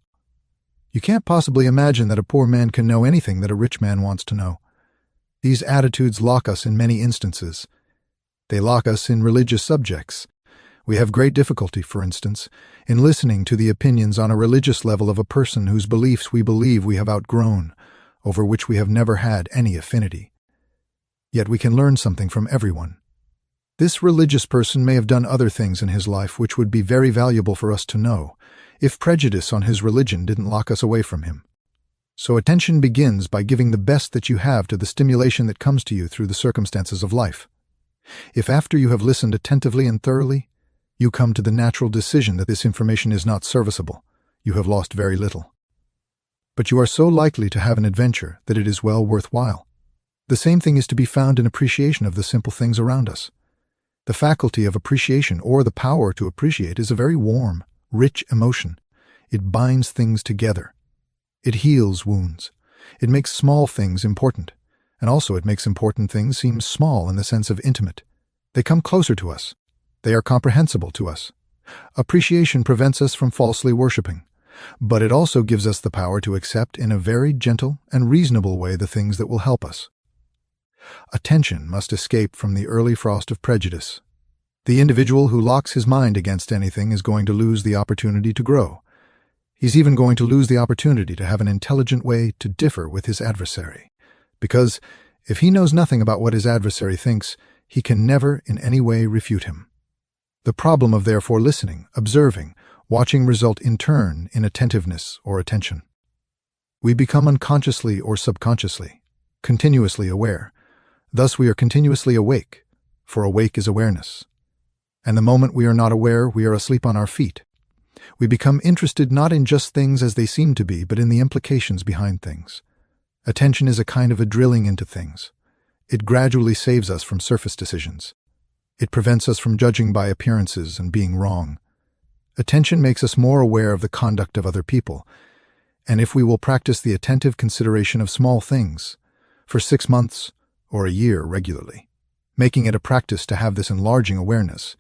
You can't possibly imagine that a poor man can know anything that a rich man wants to know. These attitudes lock us in many instances. They lock us in religious subjects. We have great difficulty, for instance, in listening to the opinions on a religious level of a person whose beliefs we believe we have outgrown, over which we have never had any affinity. Yet we can learn something from everyone. This religious person may have done other things in his life which would be very valuable for us to know, if prejudice on his religion didn't lock us away from him. So attention begins by giving the best that you have to the stimulation that comes to you through the circumstances of life. If after you have listened attentively and thoroughly, you come to the natural decision that this information is not serviceable, you have lost very little. But you are so likely to have an adventure that it is well worthwhile. The same thing is to be found in appreciation of the simple things around us. The faculty of appreciation, or the power to appreciate, is a very warm, rich emotion. It binds things together. It heals wounds. It makes small things important, and also it makes important things seem small in the sense of intimate. They come closer to us. They are comprehensible to us. Appreciation prevents us from falsely worshiping, but it also gives us the power to accept in a very gentle and reasonable way the things that will help us. Attention must escape from the early frost of prejudice. The individual who locks his mind against anything is going to lose the opportunity to grow. He's even going to lose the opportunity to have an intelligent way to differ with his adversary, because if he knows nothing about what his adversary thinks, he can never in any way refute him. The problem of therefore listening, observing, watching result in turn in attentiveness or attention. We become unconsciously or subconsciously, continuously aware. Thus we are continuously awake, for awake is awareness. And the moment we are not aware, we are asleep on our feet. We become interested not in just things as they seem to be, but in the implications behind things. Attention is a kind of a drilling into things. It gradually saves us from surface decisions. It prevents us from judging by appearances and being wrong. Attention makes us more aware of the conduct of other people, and if we will practice the attentive consideration of small things for 6 months or a year regularly, making it a practice to have this enlarging awareness,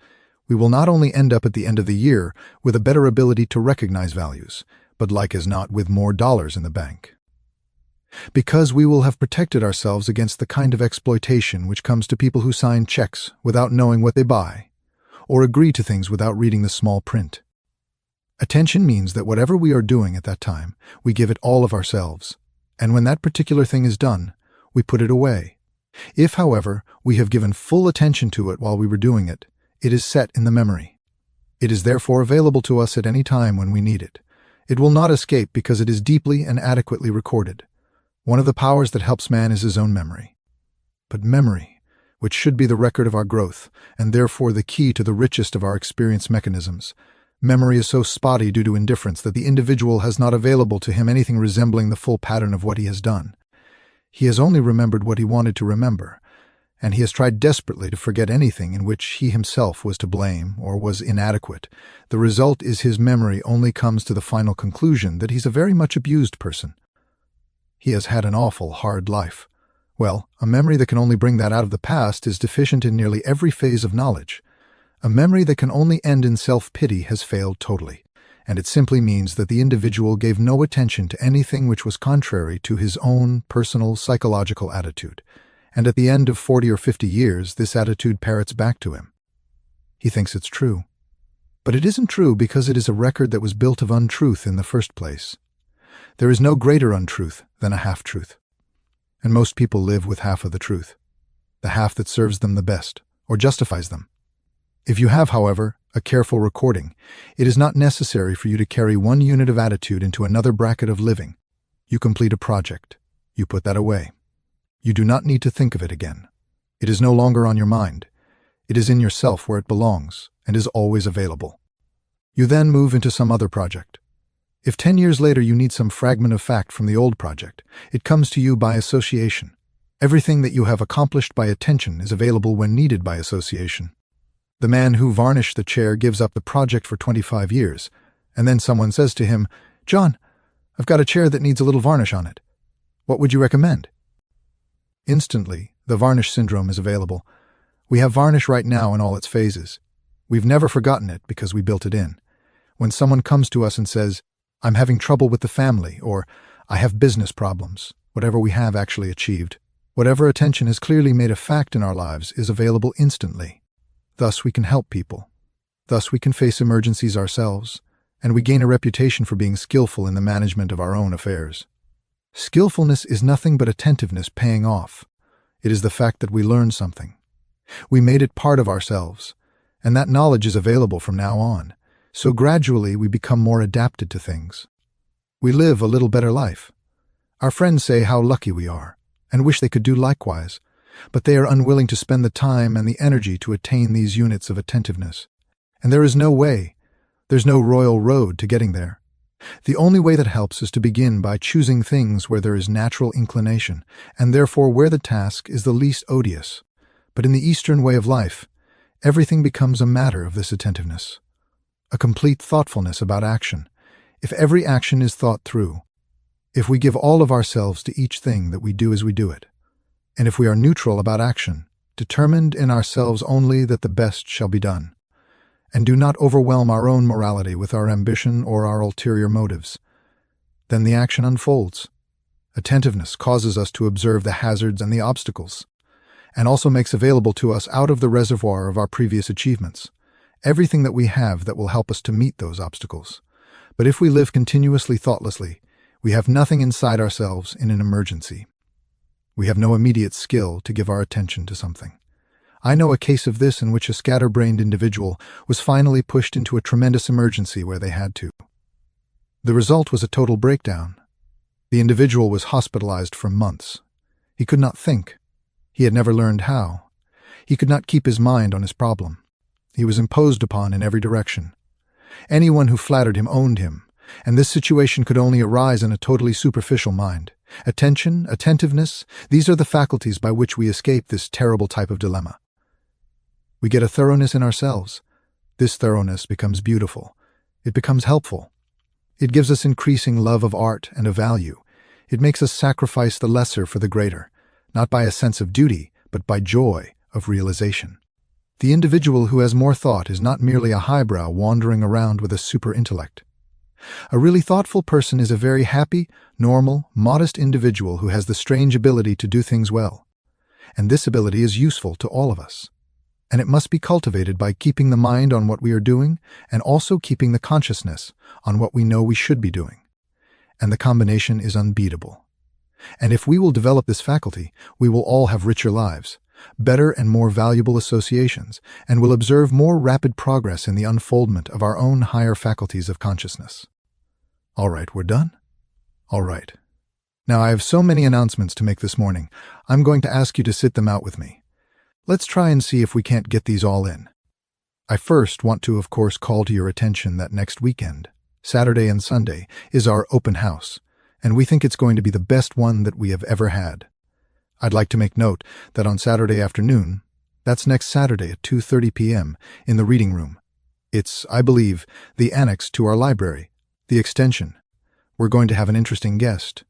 we will not only end up at the end of the year with a better ability to recognize values, but like as not with more dollars in the bank. Because we will have protected ourselves against the kind of exploitation which comes to people who sign checks without knowing what they buy, or agree to things without reading the small print. Attention means that whatever we are doing at that time, we give it all of ourselves, and when that particular thing is done, we put it away. If, however, we have given full attention to it while we were doing it, it is set in the memory. It is therefore available to us at any time when we need it. It will not escape because it is deeply and adequately recorded. One of the powers that helps man is his own memory. But memory, which should be the record of our growth, and therefore the key to the richest of our experience mechanisms, memory is so spotty due to indifference that the individual has not available to him anything resembling the full pattern of what he has done. He has only remembered what he wanted to remember, and he has tried desperately to forget anything in which he himself was to blame or was inadequate. The result is his memory only comes to the final conclusion that he's a very much abused person. He has had an awful hard life. Well, a memory that can only bring that out of the past is deficient in nearly every phase of knowledge. A memory that can only end in self-pity has failed totally, and it simply means that the individual gave no attention to anything which was contrary to his own personal psychological attitude. And at the end of 40 or 50 years, this attitude parrots back to him. He thinks it's true. But it isn't true because it is a record that was built of untruth in the first place. There is no greater untruth than a half-truth. And most people live with half of the truth, the half that serves them the best, or justifies them. If you have, however, a careful recording, it is not necessary for you to carry one unit of attitude into another bracket of living. You complete a project. You put that away. You do not need to think of it again. It is no longer on your mind. It is in yourself where it belongs and is always available. You then move into some other project. If 10 years later you need some fragment of fact from the old project, it comes to you by association. Everything that you have accomplished by attention is available when needed by association. The man who varnished the chair gives up the project for 25 years, and then someone says to him, "John, I've got a chair that needs a little varnish on it. What would you recommend?" Instantly, the varnish syndrome is available. We have varnish right now in all its phases. We've never forgotten it because we built it in. When someone comes to us and says, "I'm having trouble with the family," or "I have business problems," whatever we have actually achieved, whatever attention has clearly made a fact in our lives is available instantly. Thus we can help people. Thus we can face emergencies ourselves, and we gain a reputation for being skillful in the management of our own affairs. Skillfulness is nothing but attentiveness paying off. It is the fact that we learned something. We made it part of ourselves, and that knowledge is available from now on. So gradually we become more adapted to things. We live a little better life. Our friends say how lucky we are, and wish they could do likewise, but they are unwilling to spend the time and the energy to attain these units of attentiveness. And there is no way. There's no royal road to getting there. The only way that helps is to begin by choosing things where there is natural inclination, and therefore where the task is the least odious. But in the Eastern way of life, everything becomes a matter of this attentiveness. A complete thoughtfulness about action. If every action is thought through, if we give all of ourselves to each thing that we do as we do it, and if we are neutral about action, determined in ourselves only that the best shall be done, and do not overwhelm our own morality with our ambition or our ulterior motives, then the action unfolds. Attentiveness causes us to observe the hazards and the obstacles, and also makes available to us out of the reservoir of our previous achievements everything that we have that will help us to meet those obstacles. But if we live continuously thoughtlessly, we have nothing inside ourselves in an emergency. We have no immediate skill to give our attention to something. I know a case of this in which a scatterbrained individual was finally pushed into a tremendous emergency where they had to. The result was a total breakdown. The individual was hospitalized for months. He could not think. He had never learned how. He could not keep his mind on his problem. He was imposed upon in every direction. Anyone who flattered him owned him, and this situation could only arise in a totally superficial mind. Attention, attentiveness, these are the faculties by which we escape this terrible type of dilemma. We get a thoroughness in ourselves. This thoroughness becomes beautiful. It becomes helpful. It gives us increasing love of art and of value. It makes us sacrifice the lesser for the greater, not by a sense of duty, but by joy of realization. The individual who has more thought is not merely a highbrow wandering around with a super intellect. A really thoughtful person is a very happy, normal, modest individual who has the strange ability to do things well. And this ability is useful to all of us. And it must be cultivated by keeping the mind on what we are doing and also keeping the consciousness on what we know we should be doing. And the combination is unbeatable. And if we will develop this faculty, we will all have richer lives, better and more valuable associations, and will observe more rapid progress in the unfoldment of our own higher faculties of consciousness. All right, we're done? All right. Now I have so many announcements to make this morning. I'm going to ask you to sit them out with me. Let's try and see if we can't get these all in. I first want to, of course, call to your attention that next weekend, Saturday and Sunday, is our open house, and we think it's going to be the best one that we have ever had. I'd like to make note that on Saturday afternoon, that's next Saturday at 2:30 p.m. in the reading room. It's, I believe, the annex to our library, the extension. We're going to have an interesting guest.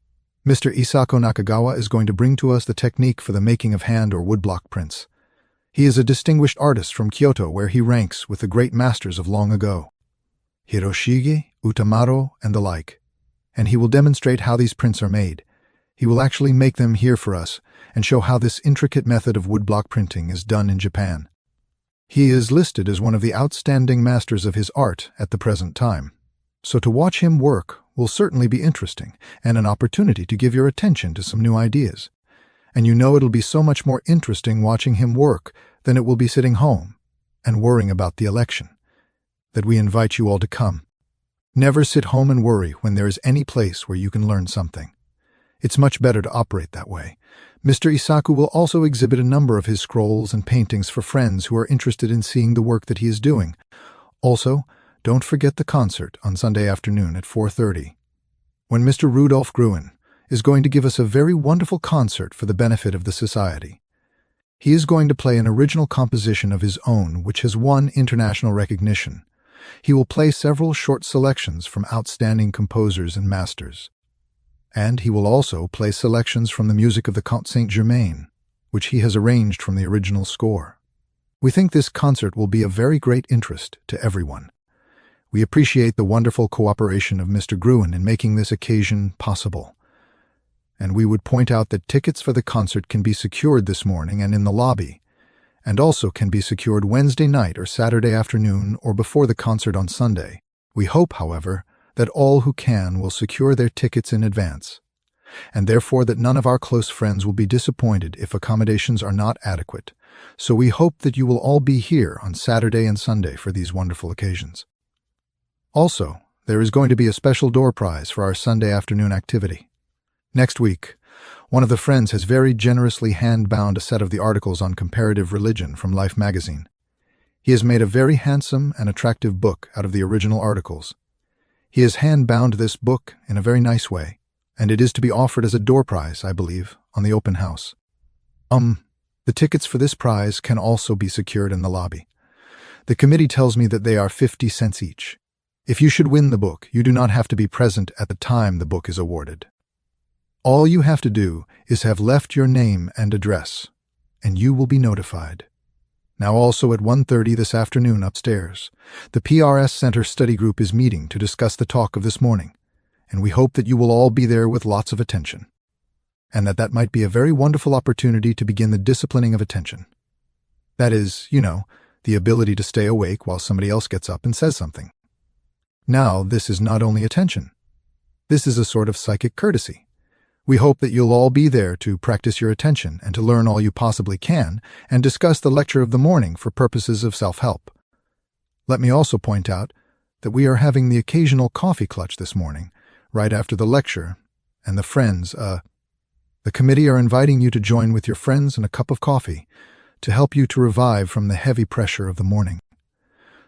Mr. Isako Nakagawa is going to bring to us the technique for the making of hand or woodblock prints. He is a distinguished artist from Kyoto where he ranks with the great masters of long ago, Hiroshige, Utamaro, and the like. And he will demonstrate how these prints are made. He will actually make them here for us and show how this intricate method of woodblock printing is done in Japan. He is listed as one of the outstanding masters of his art at the present time. So to watch him work will certainly be interesting and an opportunity to give your attention to some new ideas. And you know it'll be so much more interesting watching him work than it will be sitting home and worrying about the election. That we invite you all to come. Never sit home and worry when there is any place where you can learn something. It's much better to operate that way. Mr. Isaku will also exhibit a number of his scrolls and paintings for friends who are interested in seeing the work that he is doing. Also, don't forget the concert on Sunday afternoon at 4:30, when Mr. Rudolf Gruen is going to give us a very wonderful concert for the benefit of the society. He is going to play an original composition of his own which has won international recognition. He will play several short selections from outstanding composers and masters. And he will also play selections from the music of the Comte Saint-Germain, which he has arranged from the original score. We think this concert will be of very great interest to everyone. We appreciate the wonderful cooperation of Mr. Gruen in making this occasion possible. And we would point out that tickets for the concert can be secured this morning and in the lobby, and also can be secured Wednesday night or Saturday afternoon or before the concert on Sunday. We hope, however, that all who can will secure their tickets in advance. and therefore that none of our close friends will be disappointed if accommodations are not adequate. So we hope that you will all be here on Saturday and Sunday for these wonderful occasions. Also, there is going to be a special door prize for our Sunday afternoon activity. Next week, one of the friends has very generously hand-bound a set of the articles on comparative religion from Life magazine. He has made a very handsome and attractive book out of the original articles. He has hand-bound this book in a very nice way, and it is to be offered as a door prize, I believe, on the open house. The tickets for this prize can also be secured in the lobby. The committee tells me that they are 50 cents each. If you should win the book, you do not have to be present at the time the book is awarded. All you have to do is have left your name and address, and you will be notified. Now also at 1:30 this afternoon upstairs, the PRS Center study group is meeting to discuss the talk of this morning, and we hope that you will all be there with lots of attention, and that might be a very wonderful opportunity to begin the disciplining of attention. That is, the ability to stay awake while somebody else gets up and says something. Now, this is not only attention. This is a sort of psychic courtesy. We hope that you'll all be there to practice your attention and to learn all you possibly can and discuss the lecture of the morning for purposes of self-help. Let me also point out that we are having the occasional coffee clutch this morning, right after the lecture, and the committee are inviting you to join with your friends in a cup of coffee to help you to revive from the heavy pressure of the morning.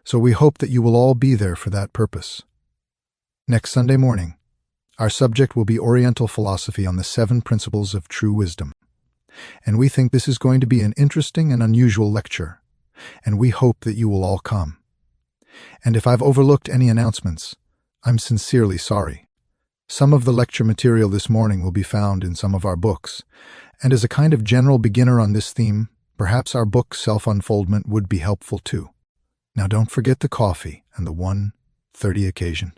So we hope that you will all be there for that purpose. Next Sunday morning, our subject will be Oriental philosophy on the 7 principles of true wisdom. And we think this is going to be an interesting and unusual lecture, and we hope that you will all come. And if I've overlooked any announcements, I'm sincerely sorry. Some of the lecture material this morning will be found in some of our books, and as a kind of general beginner on this theme, perhaps our book Self-Unfoldment would be helpful too. Now don't forget the coffee and the 1:30 occasion.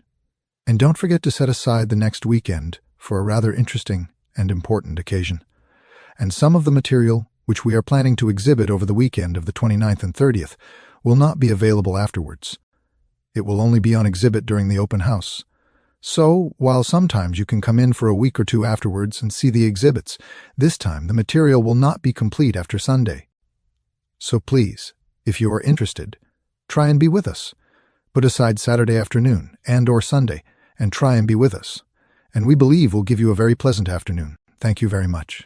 And don't forget to set aside the next weekend for a rather interesting and important occasion. And some of the material, which we are planning to exhibit over the weekend of the 29th and 30th, will not be available afterwards. It will only be on exhibit during the open house. So, while sometimes you can come in for a week or two afterwards and see the exhibits, this time the material will not be complete after Sunday. So please, if you are interested, try and be with us. Put aside Saturday afternoon and/or Sunday and try and be with us. And we believe we'll give you a very pleasant afternoon. Thank you very much.